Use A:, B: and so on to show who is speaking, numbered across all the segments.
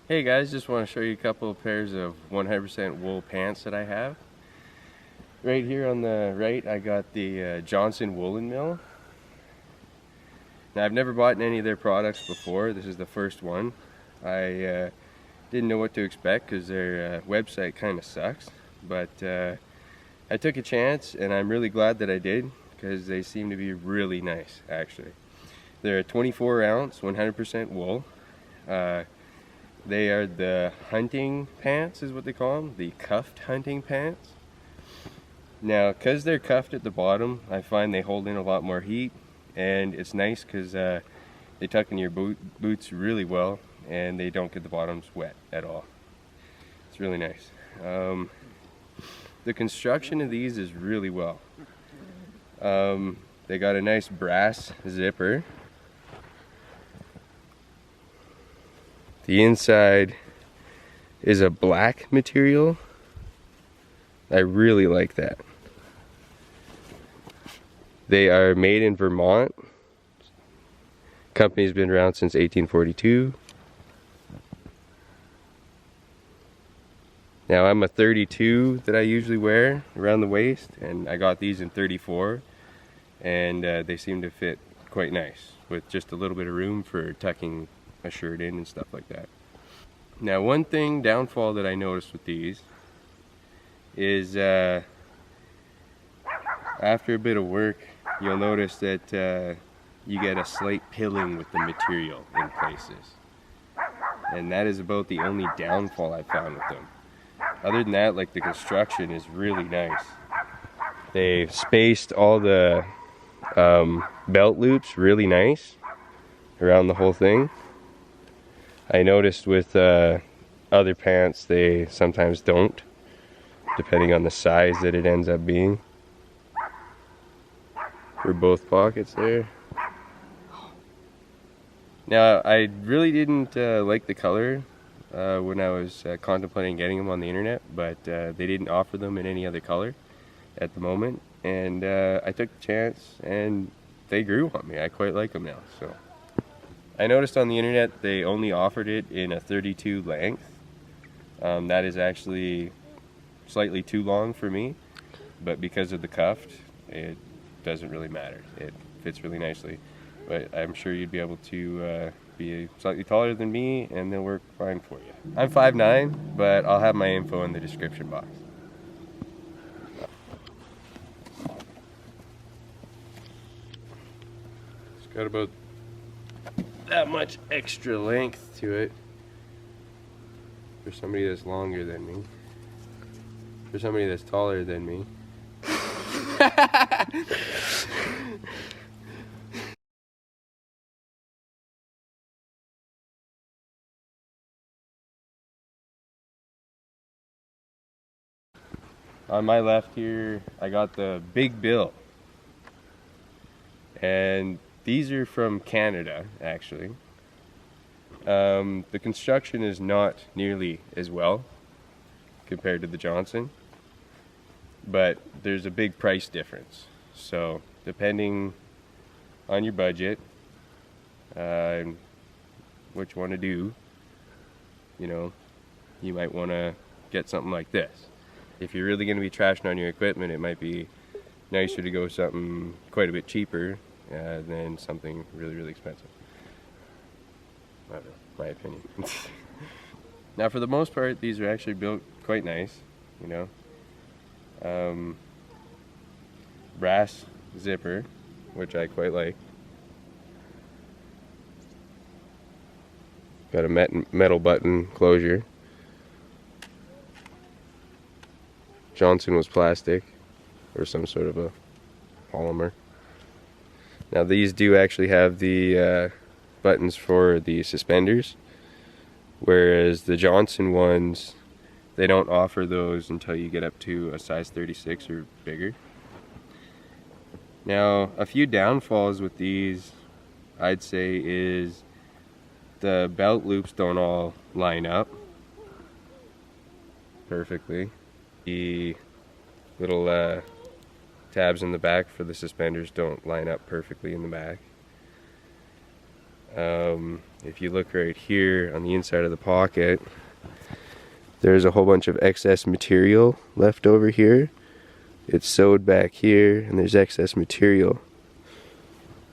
A: Hey guys, just want to show you a couple of pairs of 100% wool pants that I have. Right here on the right I got the Johnson Woolen mill. Now I've never bought any of their products before. This is the first one. I didn't know what to expect because their website kind of sucks, but I took a chance and I'm really glad that I did because they seem to be really nice actually. They're a 24 ounce 100% wool. They are the hunting pants is what they call them, the cuffed hunting pants. Now because they're cuffed at the bottom, I find they hold in a lot more heat, and it's nice because they tuck in your boots really well and they don't get the bottoms wet at all. It's really nice. The construction of these is really well. They got a nice brass zipper. The inside is a black material. I really like that. They are made in Vermont. Company's been around since 1842. Now I'm a 32 that I usually wear around the waist, and I got these in 34, and they seem to fit quite nice with just a little bit of room for tucking a shirt in and stuff like that. Now one downfall that I noticed with these is after a bit of work you'll notice that you get a slight pilling with the material in places, and that is about the only downfall I found with them. Other than that, like, the construction is really nice. They've spaced all the belt loops really nice around the whole thing. I noticed with other pants they sometimes don't, depending on the size that it ends up being. For both pockets there. Now I really didn't like the color when I was contemplating getting them on the internet, but they didn't offer them in any other color at the moment, and I took the chance and they grew on me. I quite like them now. So I noticed on the internet they only offered it in a 32 length. That is actually slightly too long for me, but because of the cuffed, it doesn't really matter. It fits really nicely, but I'm sure you'd be able to be slightly taller than me and they'll work fine for you. I'm 5'9", but I'll have my info in the description box. It's got about that much extra length to it for somebody that's longer than me. For somebody that's taller than me. On my left here, I got the Big Bill. And these are from Canada, actually. The construction is not nearly as well compared to the Johnson, but there's a big price difference. So depending on your budget, what you want to do, you know, you might want to get something like this. If you're really going to be trashing on your equipment, it might be nicer to go something quite a bit cheaper than something really, really expensive. I don't know, my opinion. Now, for the most part, these are actually built quite nice, you know. Brass zipper, which I quite like. Got a metal button closure. Johnson was plastic or some sort of a polymer. Now these do actually have the buttons for the suspenders, whereas the Johnson ones, they don't offer those until you get up to a size 36 or bigger. Now a few downfalls with these, I'd say, is the belt loops don't all line up perfectly. The little tabs in the back for the suspenders don't line up perfectly in the back. if you look right here on the inside of the pocket, there's a whole bunch of excess material left over here. It's sewed back here and there's excess material.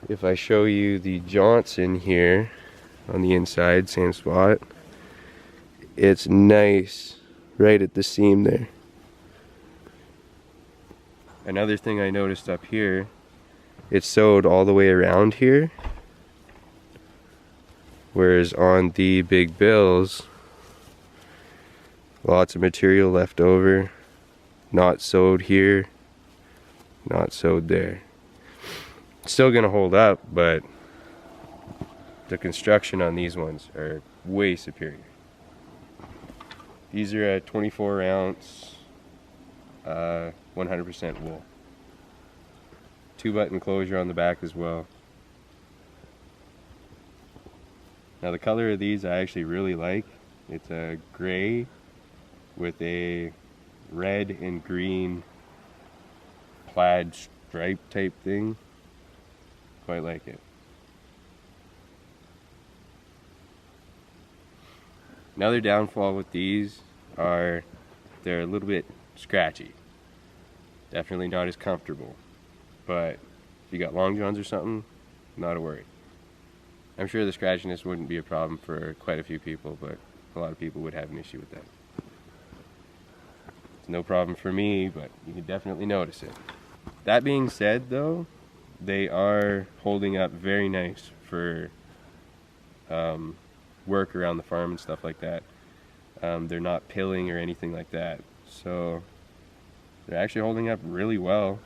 A: If I show you the jaunts in here on the inside, same spot, it's nice right at the seam there. Another thing I noticed up here, it's sewed all the way around here, whereas on the big bills, lots of material left over, not sewed here, not sewed there. Still gonna hold up, but the construction on these ones are way superior. These are a 24 ounce 100% wool. 2-button closure on the back as well. Now the color of these I actually really like. It's a gray with a red and green plaid stripe type thing. Quite like it. Another downfall with these are they're a little bit scratchy. Definitely not as comfortable. But if you got long johns or something, not a worry. I'm sure the scratchiness wouldn't be a problem for quite a few people, but a lot of people would have an issue with that. It's no problem for me, but you can definitely notice it. That being said though, they are holding up very nice for work around the farm and stuff like that. They're not pilling or anything like that, so they're actually holding up really well.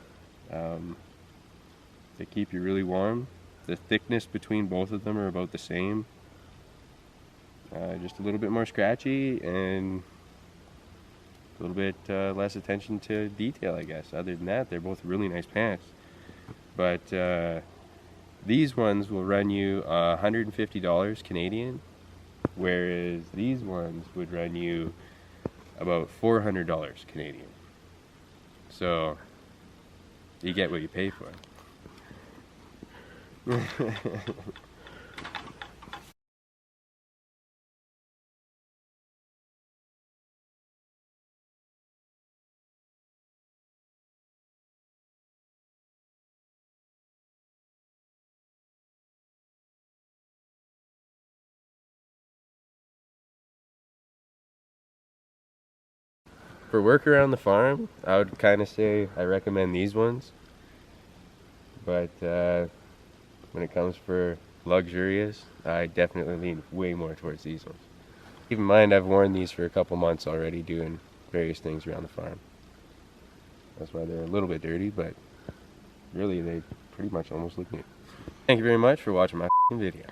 A: They keep you really warm. The thickness between both of them are about the same. Just a little bit more scratchy and a little bit less attention to detail, I guess. Other than that, they're both really nice pants. But these ones will run you $150 Canadian, whereas these ones would run you about $400 Canadian. So you get what you pay for. For work around the farm, I would kind of say I recommend these ones. But when it comes for luxurious, I definitely lean way more towards these ones. Keep in mind, I've worn these for a couple months already doing various things around the farm. That's why they're a little bit dirty, but really they pretty much almost look new. Thank you very much for watching my video.